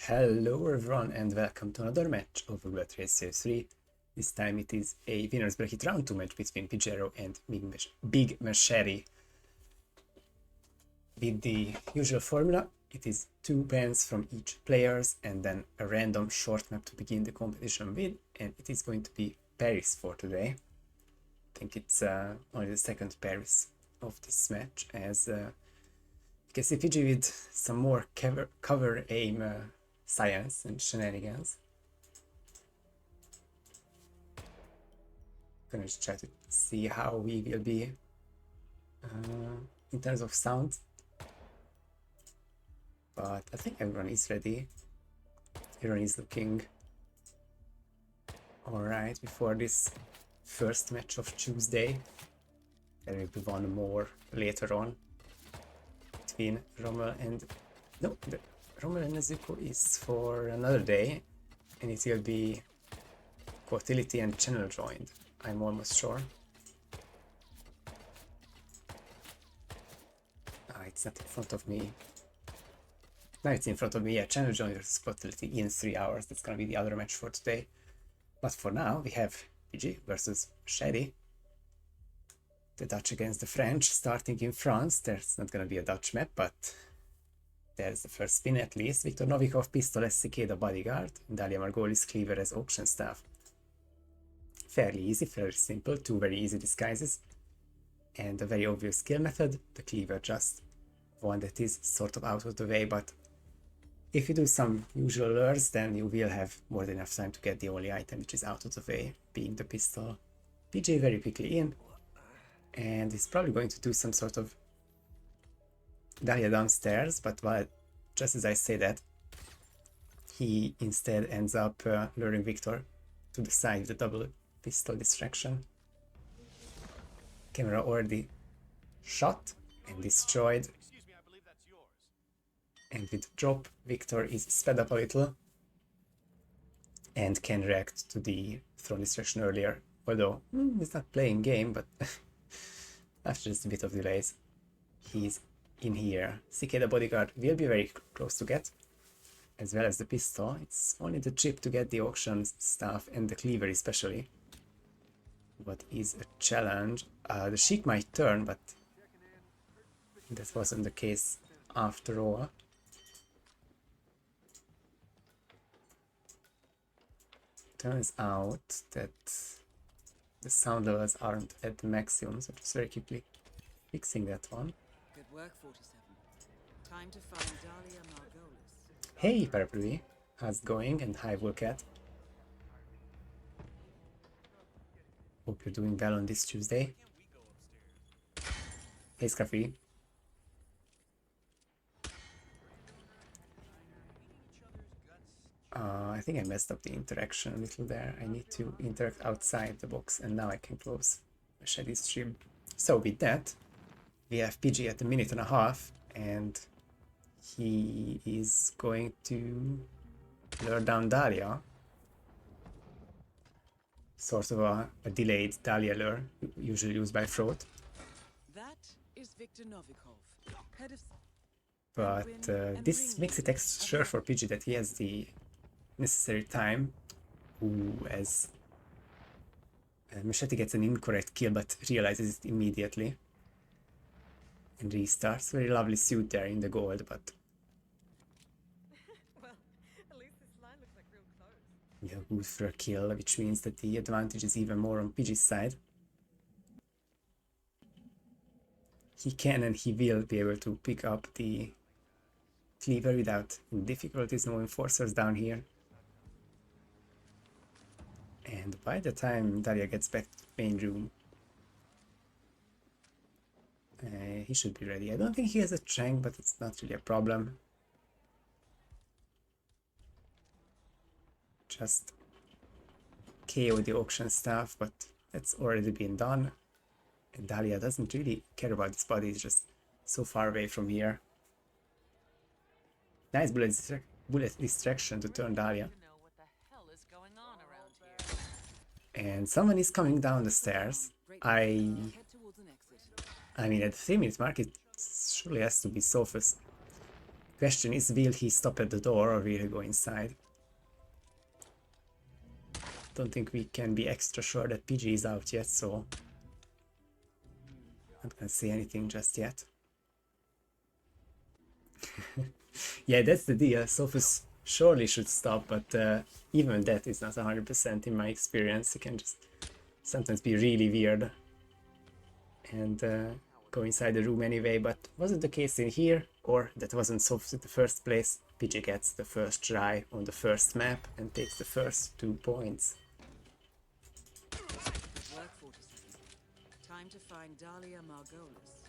Hello everyone and welcome to another match of Roulette Raceway 3. This time it is a winner's bracket round 2 match between Pigiero and BigMachete13. With the usual formula, it is 2 bands from each players and then a random short map to begin the competition with, and it is going to be Paris for today. I think it's only the second Paris of this match, as you can see PG with some more cover aim science and shenanigans. Gonna just try to see how we will be in terms of sound, but I think everyone is ready. Everyone is looking alright before this first match of Tuesday. There will be one more later on between Rommel and Rommel and Nezuko is for another day, and it will be Quotility and Channel joined, I'm almost sure. It's not in front of me. Now it's in front of me. Yeah, Channel joined versus Quotility in 3 hours. That's gonna be the other match for today. But for now, we have PG versus Shady. The Dutch against the French, starting in France. There's not gonna be a Dutch map, but there's the first spin at least. Viktor Novikov, Pistol as Cicada Bodyguard, Dalia Margolis, Cleaver as Auction Staff. Fairly easy, fairly simple, 2 very easy disguises. And a very obvious skill method, the Cleaver just one that is sort of out of the way, but if you do some usual lures, then you will have more than enough time to get the only item which is out of the way, being the pistol. PJ very quickly in, and he's probably going to do some sort of Dahlia downstairs, but just as I say that, he instead ends up luring Victor to the side with the double pistol distraction. Camera already shot and destroyed, and with drop, Victor is sped up a little and can react to the thrown distraction earlier, although he's not playing game, but after just a bit of delays, he's in here. Cicada Bodyguard will be very close to get, as well as the pistol. It's only the chip to get the auction stuff and the cleaver especially. What is a challenge? The Sheik might turn, but that wasn't the case after all. Turns out that the sound levels aren't at the maximum, so just very quickly fixing that one. Good work, 47. Time to find Dalia Margolis. Hey Parapluie, how's it going? And hi Volcat. Hope you're doing well on this Tuesday. Hey Scruffy. I think I messed up the interaction a little there. I need to interact outside the box, and now I can close the Shady stream. So with that, we have PG at a minute and a half, and he is going to lure down Dahlia. Sort of a delayed Dahlia lure, usually used by Throat. That is Viktor Novikov, head of... But this makes it extra for PG that he has the necessary time, as Machete gets an incorrect kill but realizes it immediately and restarts. Very lovely suit there in the gold, but well, at least this line looks like real clothes. yeah, good for a kill, which means that the advantage is even more on PG's side. He can and he will be able to pick up the cleaver without difficulties, no enforcers down here. And by the time Dalia gets back to the main room, he should be ready. I don't think he has a Trank, but it's not really a problem. Just KO the auction stuff, but that's already been done. And Dalia doesn't really care about this body, it's just so far away from here. Nice bullet distraction to turn Dalia. And someone is coming down the stairs. I mean, at the 3-minute mark, it surely has to be Sophus, Question is, will he stop at the door or will he go inside? Don't think we can be extra sure that PG is out yet, so I'm not gonna say anything just yet. Yeah, that's the deal. Sophus surely should stop, but even that is not 100% in my experience. It can just sometimes be really weird and go inside the room anyway, but wasn't the case in here, or that wasn't Sophus in the first place. PG gets the first try on the first map and takes the first 2 points. Work 47. Time to find Dahlia Margolis.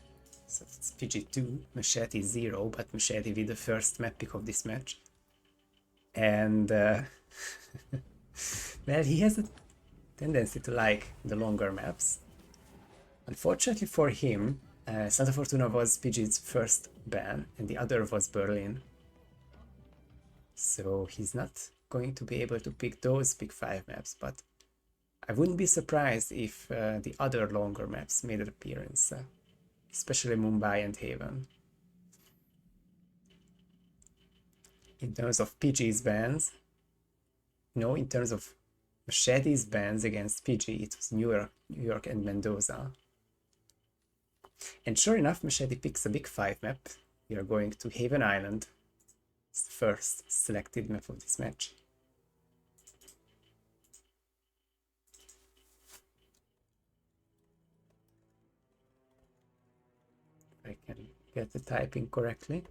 So it's PG2, Machete 0, but Machete with the first map pick of this match. And well, he has a tendency to like the longer maps. Unfortunately for him, Santa Fortuna was PG's first ban and the other was Berlin. So he's not going to be able to pick those big 5 maps, but I wouldn't be surprised if the other longer maps made an appearance, especially Mumbai and Haven. In terms of PG's bans, no, in terms of Machete's bans against PG, it was New York and Mendoza. And sure enough, Machete picks a big 5 map. We are going to Haven Island. It's the first selected map of this match. I can get the typing correctly.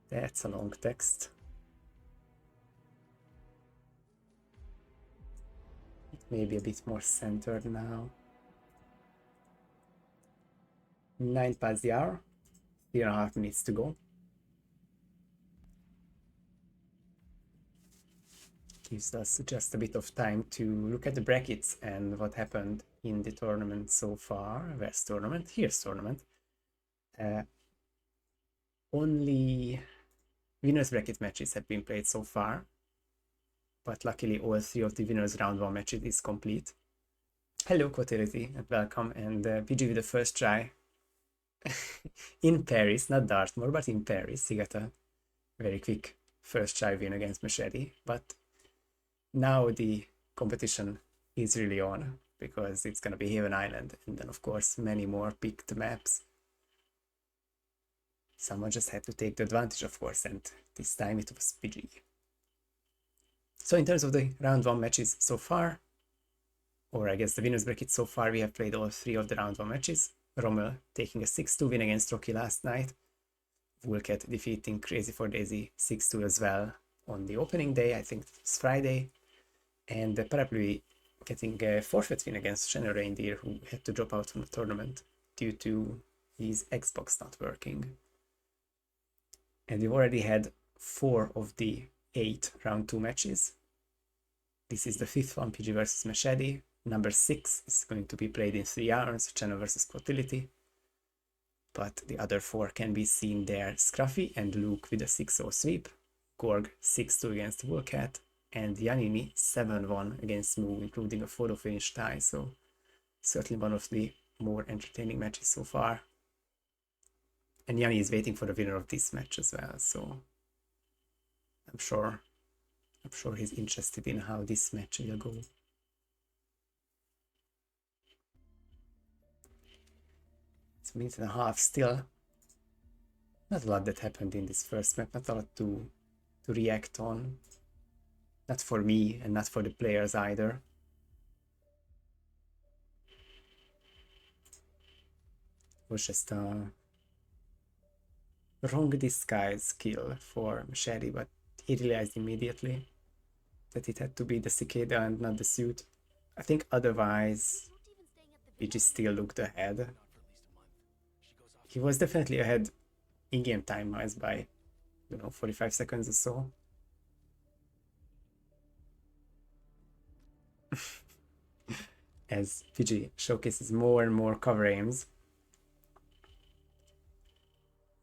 That's a long text. Maybe a bit more centered now. 9 past the hour. 3.5 minutes to go. Gives us just a bit of time to look at the brackets and what happened in the tournament so far. Where's tournament? Here's tournament. Only winners bracket matches have been played so far, but luckily all 3 of the winners round 1 matches is complete. Hello Quotility and welcome, and PG with the first try in Paris, not Dartmoor, but in Paris. He got a very quick first try win against Machete, but now the competition is really on because it's gonna be Haven Island and then of course many more picked maps. Someone just had to take the advantage, of course, and this time it was PG. So in terms of the round 1 matches so far, or I guess the winners bracket so far, we have played all 3 of the round 1 matches. Rommel taking a 6-2 win against Rocky last night. Vulcat defeating Crazy for Daisy 6-2 as well on the opening day, I think it was Friday. And Parapluie getting a forfeit win against Shannon Reindeer, who had to drop out from the tournament due to his Xbox not working. And we've already had 4 of the 8 round 2 matches. This is the 5th one, PG versus Machete. Number 6 is going to be played in 3 hours, Channel versus Quotility. But the other 4 can be seen there. Scruffy and Luke with a 6-0 sweep. Gorg 6-2 against Vulcat. And Yanini 7-1 against Moo, including a photo finish tie. So certainly one of the more entertaining matches so far. And Yanni is waiting for the winner of this match as well, so I'm sure he's interested in how this match will go. It's a minute and a half still. Not a lot that happened in this first map, not a lot to react on. Not for me and not for the players either. It was just a wrong disguise kill for Machete, but he realized immediately that it had to be the cicada and not the suit. I think otherwise PG still looked ahead. He was definitely ahead in-game time-wise by, 45 seconds or so. As PG showcases more and more cover aims.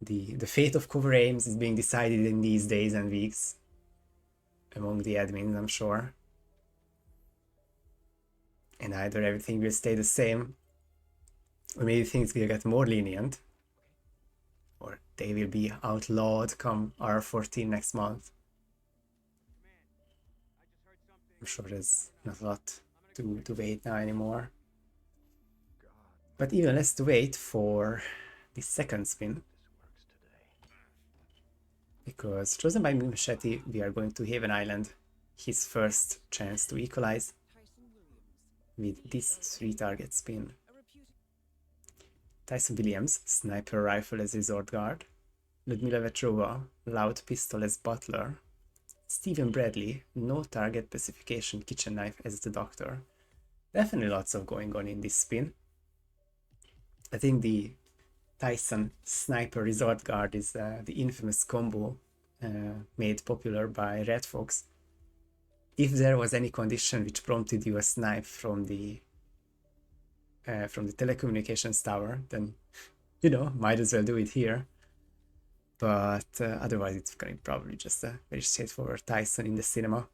The fate of cover aims is being decided in these days and weeks among the admins, I'm sure. And either everything will stay the same, Or maybe things will get more lenient. Or they will be outlawed come R14 next month. I'm sure there's not a lot to wait now anymore. But even less to wait for the second spin. Because chosen by BigMachete, we are going to Haven Island. His first chance to equalize with this 3-target spin. Tyson Williams, sniper rifle as resort guard. Ludmila Vetrova, loud pistol as butler. Stephen Bradley, no target specification kitchen knife as the doctor. Definitely lots of going on in this spin. I think the Tyson sniper resort guard is the infamous combo made popular by Red Fox. If there was any condition which prompted you a snipe from the telecommunications tower, then you know, might as well do it here. But otherwise it's going to be probably just a very straightforward Tyson in the cinema.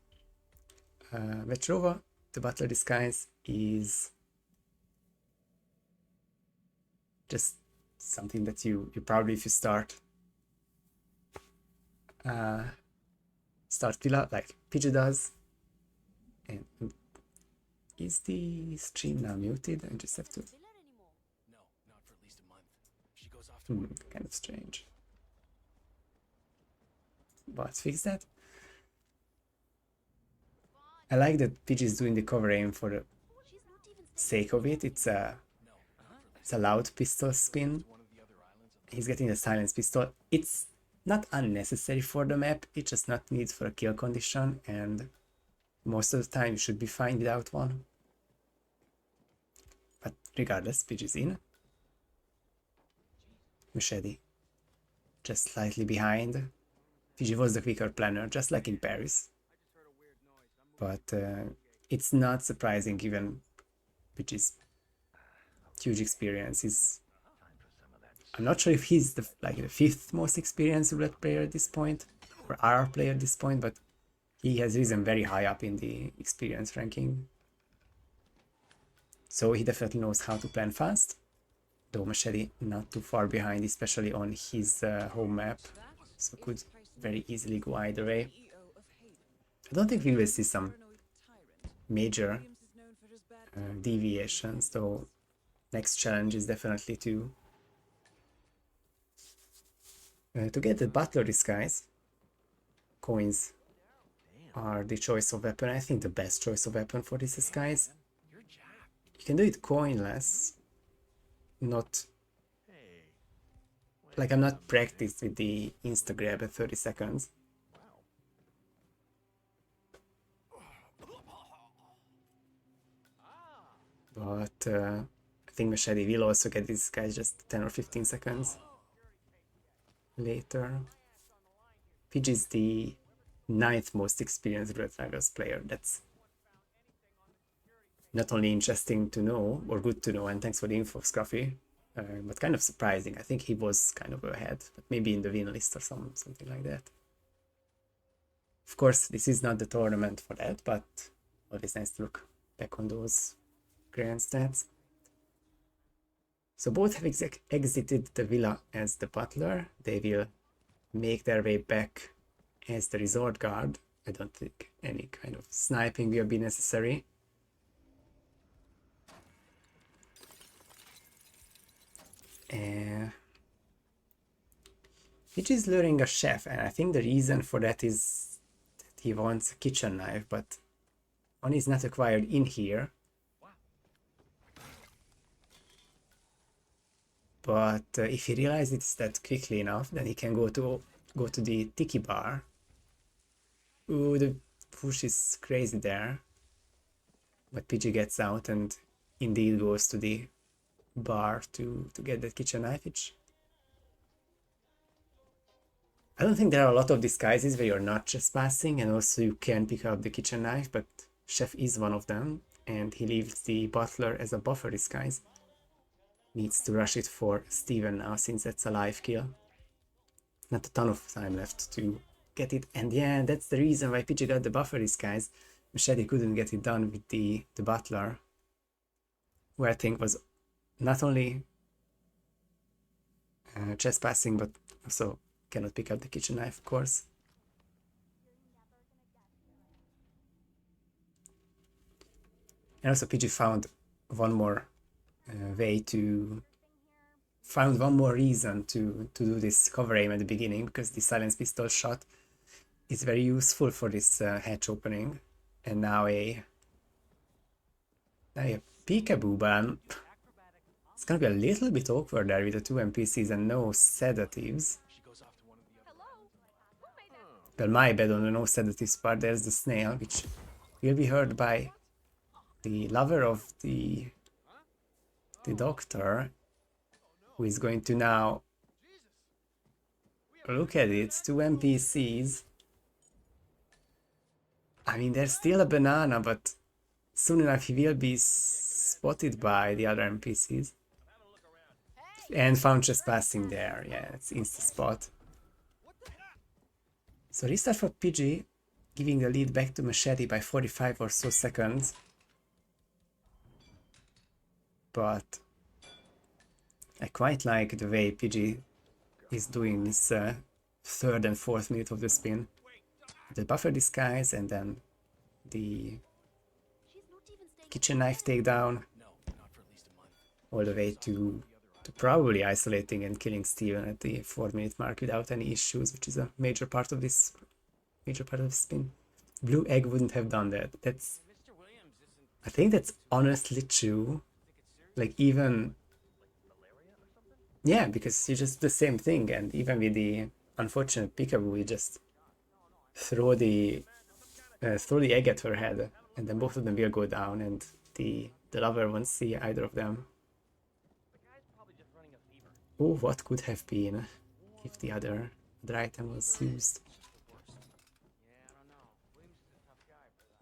Vetrova, the butler disguise, is just something that you probably, if you start Villa like Pidgey does. And is the stream now muted? I just have to. No, not for at least a month. She goes off to Kind of strange. But fix that. I like that Pidgey is doing the cover aim for the sake of it. It's a loud pistol spin. He's getting a silence pistol. It's not unnecessary for the map, it's just not needed for a kill condition, and most of the time you should be fine without one. But regardless, Pidgey's in. Machete just slightly behind. Pidgey was the quicker planner, just like in Paris. But it's not surprising given Pidgey's huge experience. I'm not sure if he's the 5th most experienced roulette player at this point, or RR player at this point, but he has risen very high up in the experience ranking. So he definitely knows how to plan fast, though Machete not too far behind, especially on his home map, so could very easily go either way. I don't think we will see some major deviations, though next challenge is definitely to get the butler disguise. Coins are the choice of weapon. I think the best choice of weapon for this disguise. You can do it coinless. Not like I'm not practiced with the insta grab at 30 seconds. But I think Machete will also get this guy just 10 or 15 seconds later. Pidgey is the 9th most experienced Roulette Rivals player. That's not only interesting to know, or good to know, and thanks for the info, Scruffy, but kind of surprising. I think he was kind of ahead, but maybe in the win list or something like that. Of course, this is not the tournament for that, but always nice to look back on those grand stats. So both have exited the villa as the butler. They will make their way back as the resort guard. I don't think any kind of sniping will be necessary. Which is luring a chef, and I think the reason for that is that he wants a kitchen knife, but one is not acquired in here. But if he realizes that quickly enough, then he can go to the tiki bar. Ooh, the push is crazy there. But Pidgey gets out and indeed goes to the bar to get that kitchen knife. Which I don't think there are a lot of disguises where you're not trespassing and also you can pick up the kitchen knife, but Chef is one of them, and he leaves the butler as a buffer disguise. Needs to rush it for Steven now, since that's a live kill. Not a ton of time left to get it, and yeah, that's the reason why Pidgey got the buffer disguise. Machete couldn't get it done with the butler, who I think was not only chest passing, but also cannot pick up the kitchen knife, of course. And also PG found one more found one more reason to do this cover aim at the beginning, because the silence pistol shot is very useful for this hatch opening. And now a peekaboo, but it's gonna be a little bit awkward there with the two NPCs and no sedatives. She goes off to one of the other labs. Well, my bad on the no sedatives part. There's the snail, which will be heard by the lover of the doctor, who is going to now look at it. Two NPCs. I mean, there's still a banana, but soon enough he will be spotted by the other NPCs. And found just passing there. Yeah, it's insta spot. So restart for PG, giving the lead back to Machete by 45 or so seconds. But I quite like the way PG is doing this third and fourth minute of the spin. The buffer disguise and then the kitchen knife takedown, No, not for at least a month. all the way to probably isolating and killing Steven at the 4-minute mark without any issues, which is a major part of this spin. Blue Egg wouldn't have done that. I think that's honestly true. Like, even, yeah, because you just do the same thing, and even with the unfortunate peekaboo, you just throw the egg at her head, and then both of them will go down, and the lover won't see either of them. Oh, what could have been if the other item was used?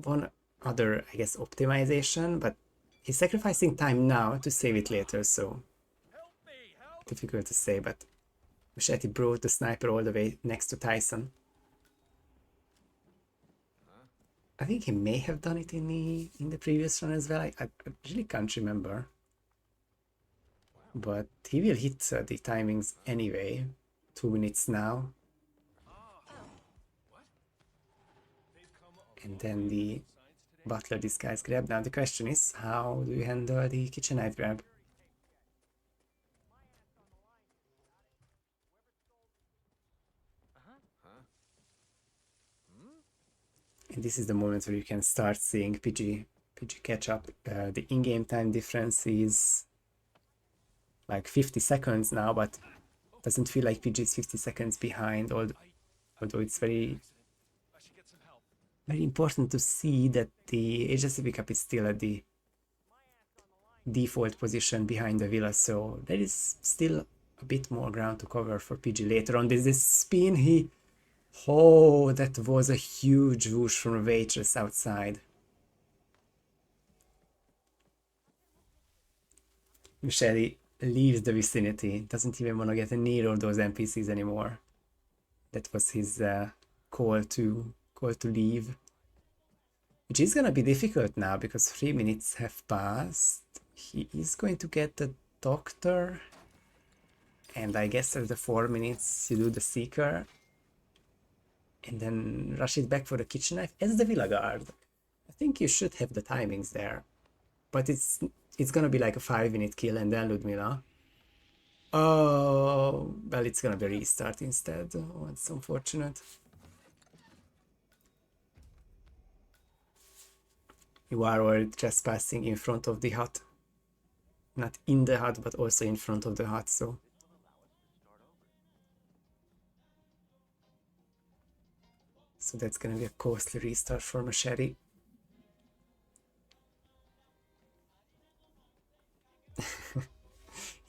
One other, I guess, optimization, but he's sacrificing time now to save it later, so difficult to say. But Machete brought the sniper all the way next to Tyson. I think he may have done it in the previous run as well. I really can't remember. But he will hit the timings anyway. 2 minutes now. And then the butler disguise grab. Now the question is, how do you handle the kitchen knife grab? And this is the moment where you can start seeing PG catch up. The in-game time difference is like 50 seconds now, but it doesn't feel like PG is 50 seconds behind, although it's very important to see that the agency pickup is still at the default position behind the villa, so there is still a bit more ground to cover for PG later on. This spin, oh, that was a huge whoosh from a waitress outside. Machete leaves the vicinity, doesn't even want to get near all those NPCs anymore. That was his call to leave. Which is gonna be difficult now because 3 minutes have passed. He is going to get the doctor. And I guess after 4 minutes you do the seeker. And then rush it back for the kitchen knife as the villa guard. I think you should have the timings there. But it's gonna be like a 5-minute kill and then Ludmilla. Oh, well, it's gonna be a restart instead. Oh, it's unfortunate. You are already trespassing in front of the hut. Not in the hut, but also in front of the hut, so. So that's gonna be a costly restart for Machete.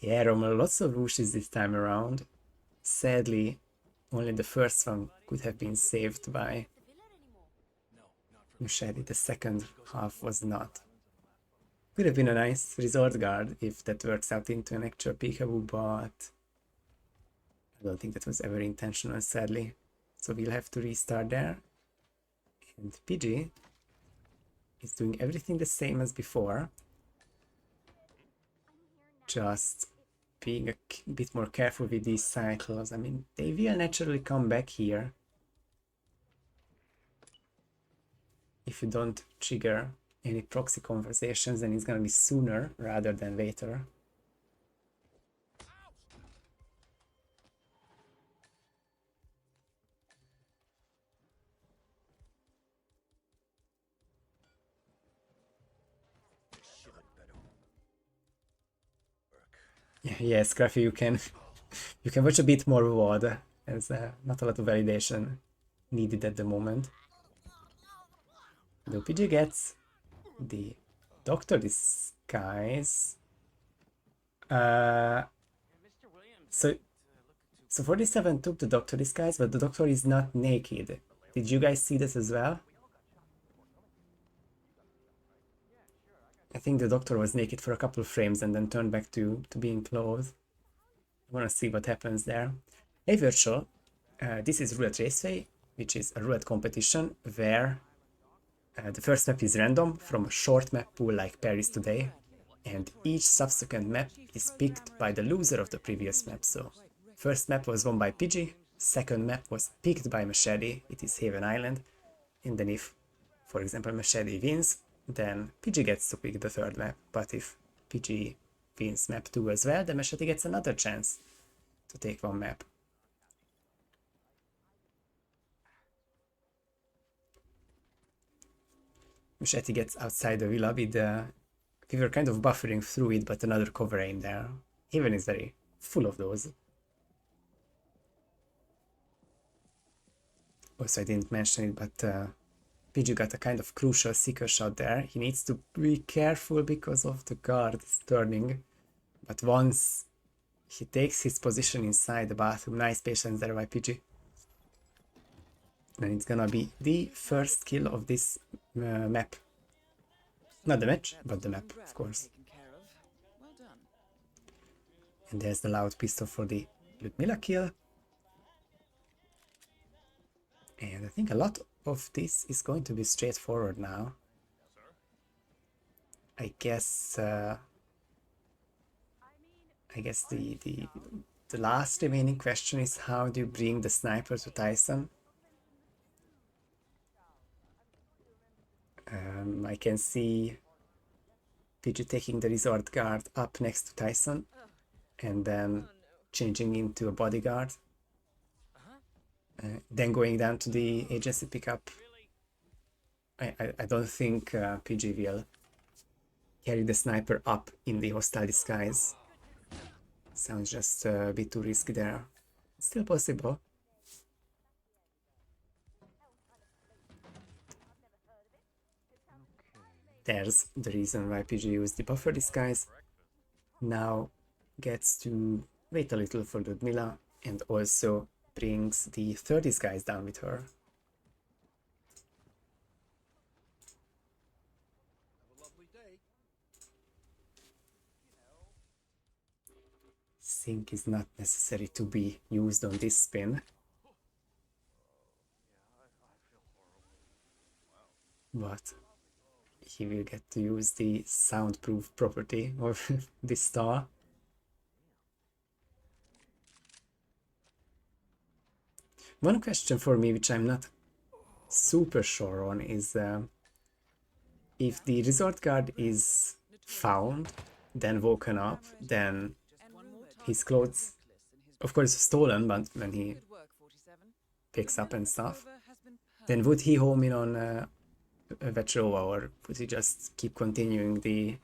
Yeah, Rommel, lots of whooshes this time around. Sadly, only the first one could have been saved by Machete. The second half was not. Could have been a nice resort guard if that works out into an actual peekaboo, but I don't think that was ever intentional, sadly. So we'll have to restart there. And PG is doing everything the same as before. just being a bit more careful with these cycles. I mean, they will naturally come back here if you don't trigger any proxy conversations, then it's gonna be sooner rather than later. Yeah, Scruffy, you can watch a bit more VOD. There's not a lot of validation needed at the moment. The PG gets the Doctor disguise. So 47 took the Doctor disguise, but the Doctor is not naked. Did you guys see this as well? I think the Doctor was naked for a couple of frames and then turned back to being clothed. I want to see what happens there. Hey Virtual, this is Roulette Raceway, which is a roulette competition where the first map is random from a short map pool like Paris today, and each subsequent map is picked by the loser of the previous map. So first map was won by Pidgey, second map was picked by Machete, it is Haven Island, and then if, for example, Machete wins, then Pidgey gets to pick the third map, but if Pidgey wins map 2 as well, then Machete gets another chance to take one map. Machete gets outside the villa with we were kind of buffering through it, but another cover aim there. Haven is very full of those. Also, I didn't mention it, but Pidgey got a kind of crucial seeker shot there. He needs to be careful because of the guard turning. But once he takes his position inside the bathroom, nice patience there by Pidgey. And it's gonna be the first kill of this map. Not the match, but the map, of course. And there's the loud pistol for the Ludmilla kill. And I think a lot of this is going to be straightforward now. I guess the last remaining question is, how do you bring the sniper to Tyson? I can see Pidgey taking the resort guard up next to Tyson and then changing into a bodyguard. Then going down to the agency pickup. I don't think Pidgey will carry the sniper up in the hostile disguise. Sounds just a bit too risky there. Still possible. There's the reason why Pidgey used the buffer disguise. Now gets to wait a little for Ludmilla and also brings the third disguise down with her. Sync is not necessary to be used on this spin. But he will get to use the soundproof property of this star. One question for me, which I'm not super sure on, is if the resort guard is found, then woken up, then his clothes, of course, stolen, but when he picks up and stuff, then would he home in on Vetrova, or would he just keep continuing the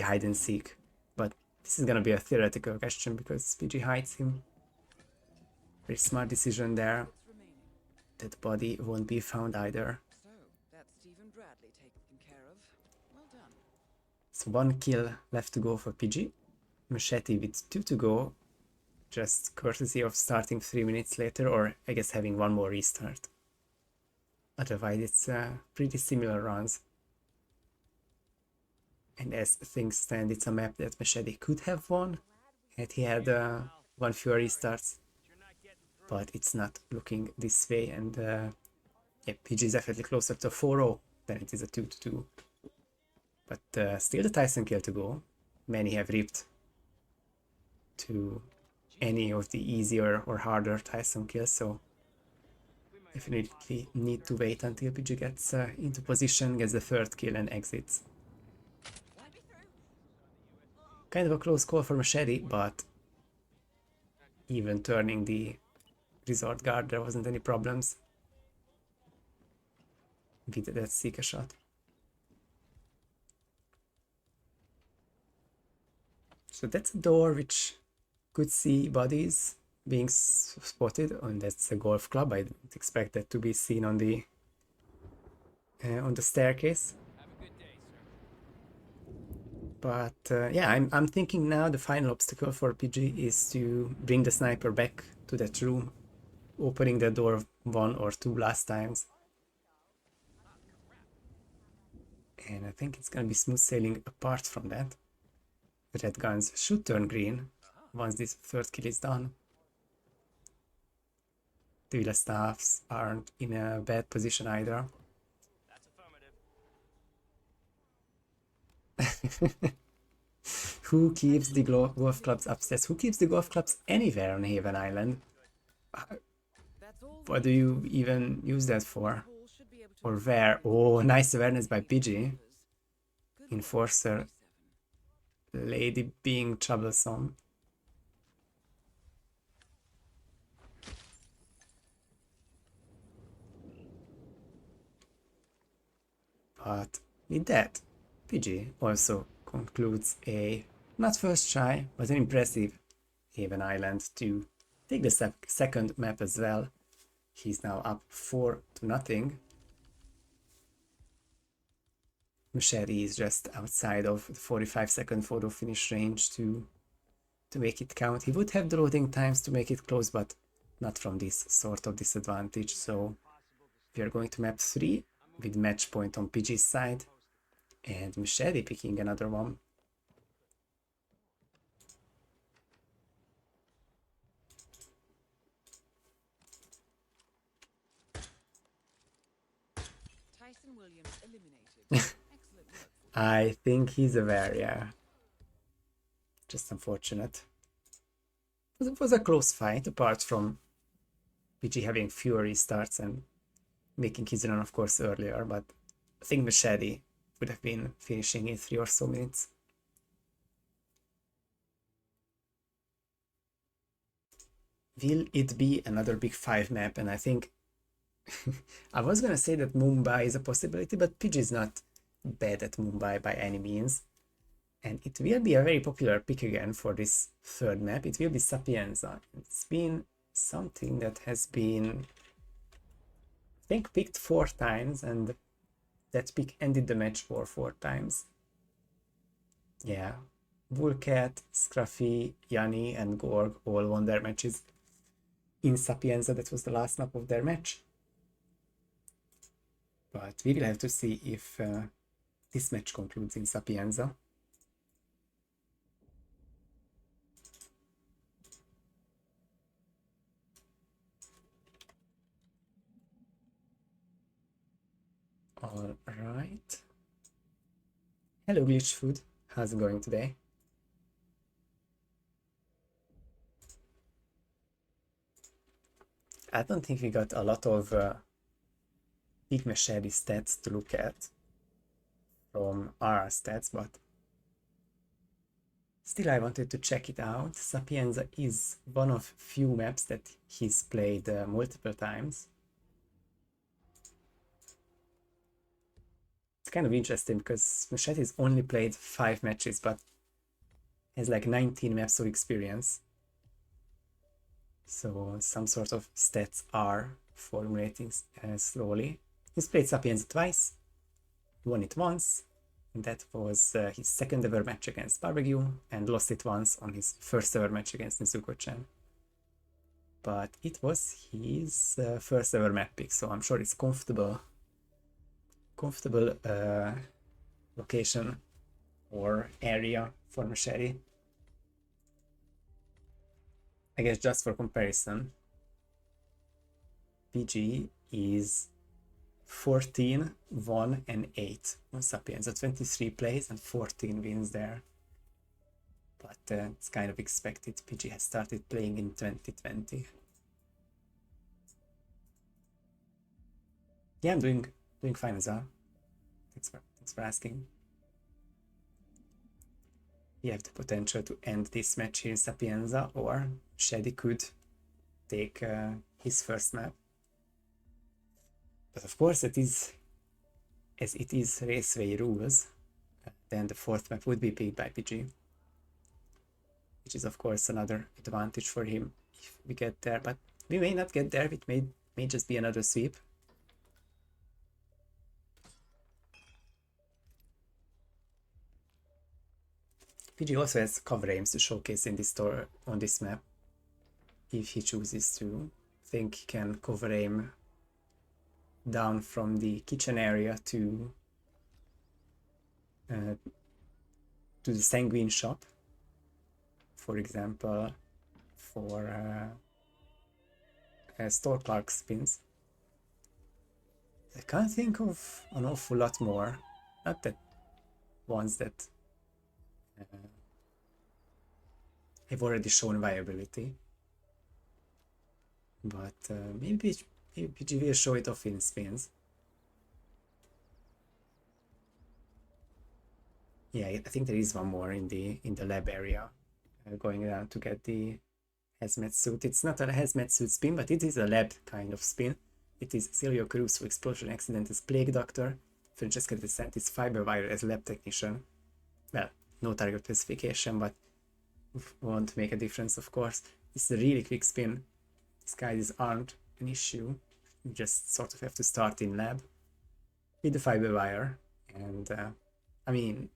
hide and seek? But this is gonna be a theoretical question because PG hides him. Very smart decision there. That body won't be found either. So one kill left to go for PG. Machete with 2 to go. Just courtesy of starting 3 minutes later, or I guess having one more restart. Otherwise it's pretty similar runs. And as things stand, it's a map that Machete could have won had he had one fewer restarts. But it's not looking this way, and yeah, PG is definitely closer to 4-0 than it is a 2-2. But still the Tyson kill to go. many have ripped to any of the easier or harder Tyson kills, so definitely need to wait until PG gets into position, gets the third kill and exits. Kind of a close call for Machete, but even turning the resort guard, there wasn't any problems with that Seeker shot. So that's a door which could see bodies being spotted, and that's a golf club. I didn't expect that to be seen on the staircase. But yeah, I'm thinking now the final obstacle for PG is to bring the sniper back to that room, opening the door 1 or 2 last times. And I think it's gonna be smooth sailing apart from that. The red guns should turn green once this third kill is done. The Villa staffs aren't in a bad position either. Who keeps the golf clubs upstairs? Who keeps the golf clubs anywhere on Haven Island? What do you even use that for? Or where? Oh, nice awareness by Pidgey. Enforcer. Lady being troublesome. But with that, PG also concludes a not first try, but an impressive Haven Island to take the second map as well. He's now up 4-0. Machete is just outside of the 45-second photo finish range to make it count. He would have the loading times to make it close, but not from this sort of disadvantage. So we are going to map 3 with match point on PG's side, and Machete picking another one. Tyson Williams eliminated. Excellent work. I think he's aware, yeah. Just unfortunate. It was a close fight, apart from PG having fewer restarts and making his run, of course, earlier, but I think Machete would have been finishing in 3 or so minutes. Will it be another big 5 map? And I think I was gonna say that Mumbai is a possibility, but PG is not bad at Mumbai by any means. And it will be a very popular pick again for this third map. It will be Sapienza. It's been something that has been, I think, picked 4 times, and that pick ended the match for 4 times. Yeah, Vulcat, Scruffy, Yanni, and Gorg all won their matches in Sapienza. That was the last map of their match. But we will have to see if this match concludes in Sapienza. All right. Hello, Glitch Food. How's it going today? I don't think we got a lot of BigMachete stats to look at from our stats, but still I wanted to check it out. Sapienza is one of few maps that he's played multiple times. It's kind of interesting because Machete's only played 5 matches, but has like 19 maps of experience. So some sort of stats are formulating slowly. He's played Sapienza twice, won it once, and that was his second ever match against Barbecue, and lost it once on his first ever match against Nezuko-chan. But it was his first ever map pick, so I'm sure it's comfortable location or area for Machete. I guess just for comparison, PG is 14, 1, and 8 on Sapienza. 23 plays and 14 wins there. but it's kind of expected. PG has started playing in 2020. Yeah, I'm doing fine as well. Thanks for asking. We have the potential to end this match here in Sapienza, or Shady could take his first map. But of course, as it is Raceway rules, then the fourth map would be picked by PG, which is of course another advantage for him if we get there. But we may not get there. It may just be another sweep. PG also has cover aims to showcase in this store on this map, if he chooses to. I think he can cover aim down from the kitchen area to the Sanguine shop, for example, for store clerk spins. I can't think of an awful lot more, not that ones that have already shown viability, but maybe PG will show it off in spins. Yeah, I think there is one more in the lab area, going around to get the hazmat suit. It's not a hazmat suit spin, but it is a lab kind of spin. It is Silvio Cruz for Explosion Accident as Plague Doctor, Francesca De Santis Fiberwire as Lab Technician. Well, no target specification, but won't make a difference, of course. This is a really quick spin. Disguises aren't an issue. You just sort of have to start in lab with the Fiberwire, and I mean,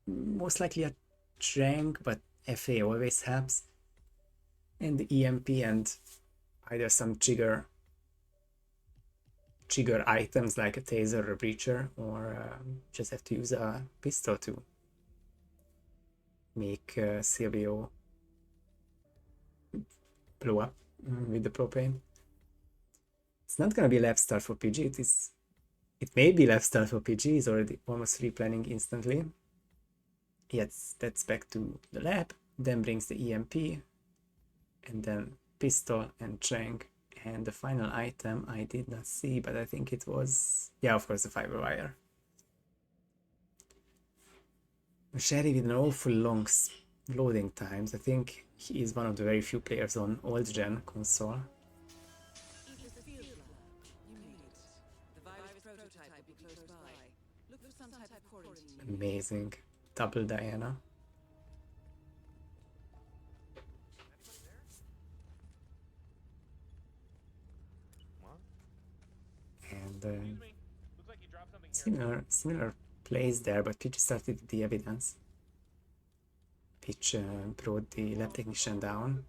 most likely a Trank, but FA always helps, and the EMP and either some trigger items like a taser or a breacher, or just have to use a pistol to make Silvio blow up with the propane. It's not gonna be lab start for PG. It may be lab start for PG. He's already almost replanning instantly. Yes, that's back to the lab, then brings the EMP, and then pistol and Trank, and the final item I did not see, but I think it was, yeah, of course, the Fiberwire. Sherry with an awful long loading times. I think he is one of the very few players on old gen console. Eat the field lab. You made it. The virus prototype will be close by. Look for some type of quarantine. Amazing. Double Diana. And similar plays there, but Pitch started the evidence. Pitch brought the lab technician down.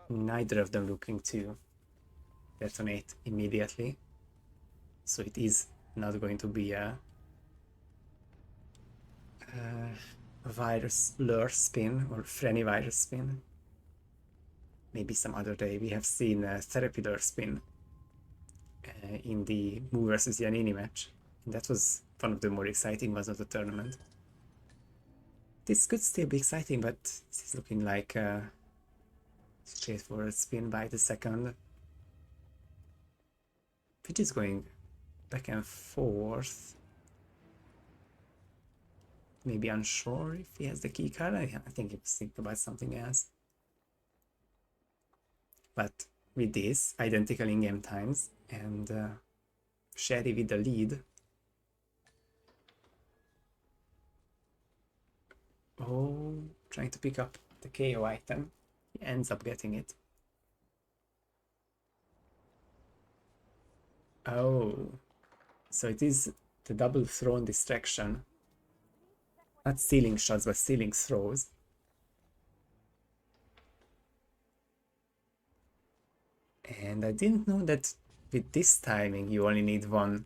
Neither of them looking to detonate immediately, so it is not going to be a virus lure spin or Frenny virus spin. Maybe some other day. We have seen a therapy lure spin in the Mu vs Giannini match, and that was one of the more exciting ones of the tournament. This could still be exciting, but this is looking like a straightforward spin by the second. Pitch is going back and forth. Maybe unsure if he has the key card. I think he was thinking about something else. But with this, identical in-game times, and Sherry with the lead. Oh, trying to pick up the KO item. He ends up getting it. Oh, so it is the double thrown distraction. Not stealing shots, but stealing throws. And I didn't know that with this timing you only need one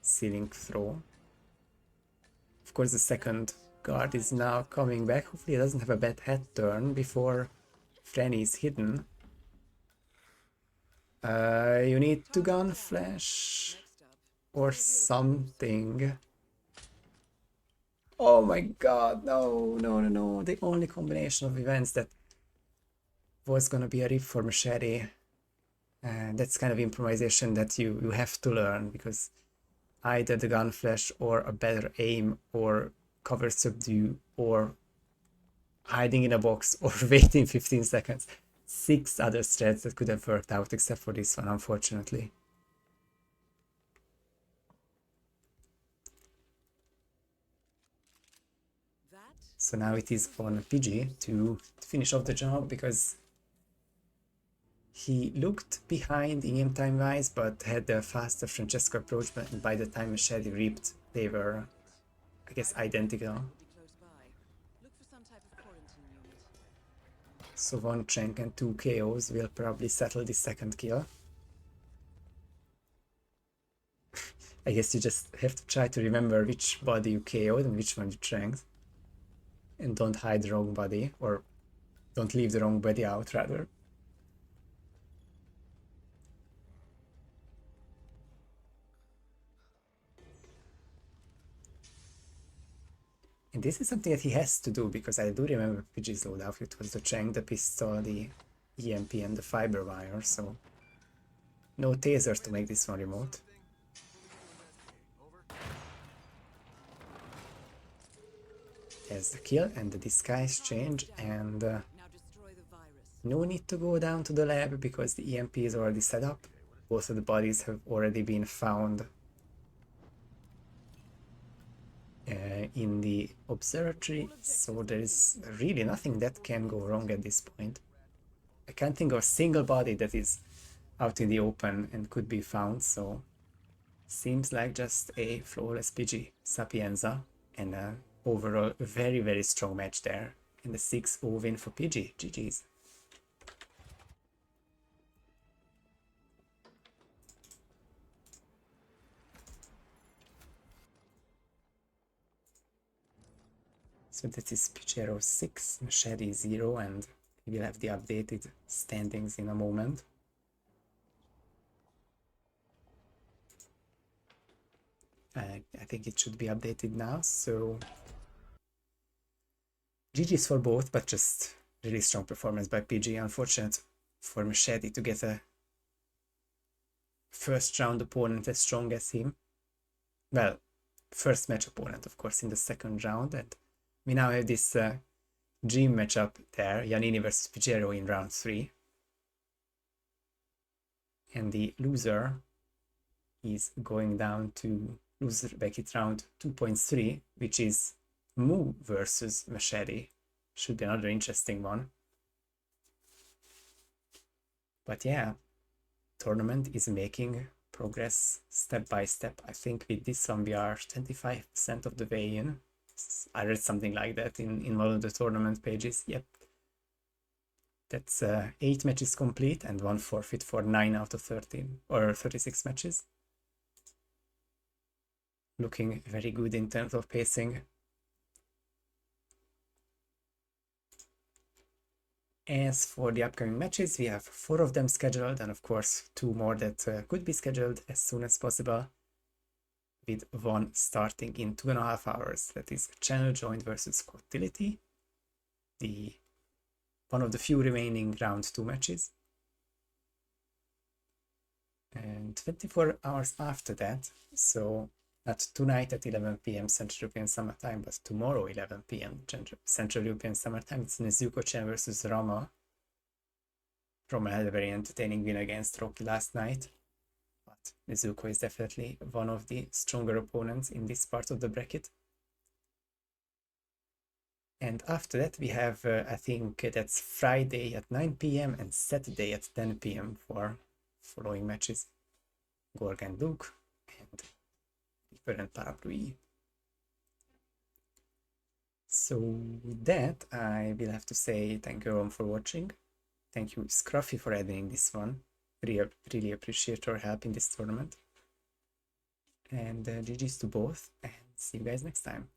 ceiling throw. Of course, the second guard is now coming back. Hopefully it doesn't have a bad head turn before Franny is hidden. You need to gun flash or something. Oh my god, no, no, no, no. The only combination of events that was gonna be a rip for Machete. And that's kind of improvisation that you have to learn, because either the gun flash or a better aim or cover subdue or hiding in a box or waiting 15 seconds. 6 other strats that could have worked out except for this one, unfortunately. So now it is on Pidgey to finish off the job, because he looked behind EM time wise, but had a faster Francesco approach, and by the time Machete ripped, they were, I guess, identical. So 1 Trank and 2 KOs will probably settle the second kill. I guess you just have to try to remember which body you KO'd and which one you tranked. And don't hide the wrong body, or don't leave the wrong body out, rather. And this is something that he has to do, because I do remember Pidgey's loadout. It was the Trank, the pistol, the EMP, and the fiber wire, so no tasers to make this one remote. There's the kill and the disguise change, and no need to go down to the lab because the EMP is already set up. Both of the bodies have already been found in the observatory, so there is really nothing that can go wrong at this point. I can't think of a single body that is out in the open and could be found, so seems like just a flawless Pidgey Sapienza, and overall a very, very strong match there, and the 6-0 win for Pidgey. GG's. So that is Pigiero 6, Machete 0, and we will have the updated standings in a moment. I think it should be updated now, so GG's for both, but just really strong performance by PG. Unfortunate for Machete to get a first round opponent as strong as him. Well, first match opponent, of course, in the second round, and we now have this dream matchup there, Giannini versus Pigiero in round 3. And the loser is going down to loser bracket round 2.3, which is Mu versus Machete. Should be another interesting one. But yeah, tournament is making progress step by step. I think with this one we are 25% of the way in. I read something like that in one of the tournament pages. Yep. That's 8 matches complete and 1 forfeit for 9 out of 13 or 36 matches. Looking very good in terms of pacing. As for the upcoming matches, we have 4 of them scheduled, and of course 2 more that could be scheduled as soon as possible, with one starting in 2.5 hours. That is Channel Joint versus Quotility, one of the few remaining round 2 matches. And 24 hours after that, so not tonight at 11 PM Central European Summer Time, but tomorrow 11 PM Central European Summer Time, it's Nezuko-chan versus Rama. Rama had a very entertaining win against Rocky last night, but Nezuko is definitely one of the stronger opponents in this part of the bracket. And after that we have, I think that's Friday at 9 PM and Saturday at 10 PM for following matches. Gorg and Luke and Reaper and Parapluie. So with that, I will have to say thank you everyone for watching. Thank you Scruffy for editing this one. Really appreciate your help in this tournament. And GG's to both, and see you guys next time.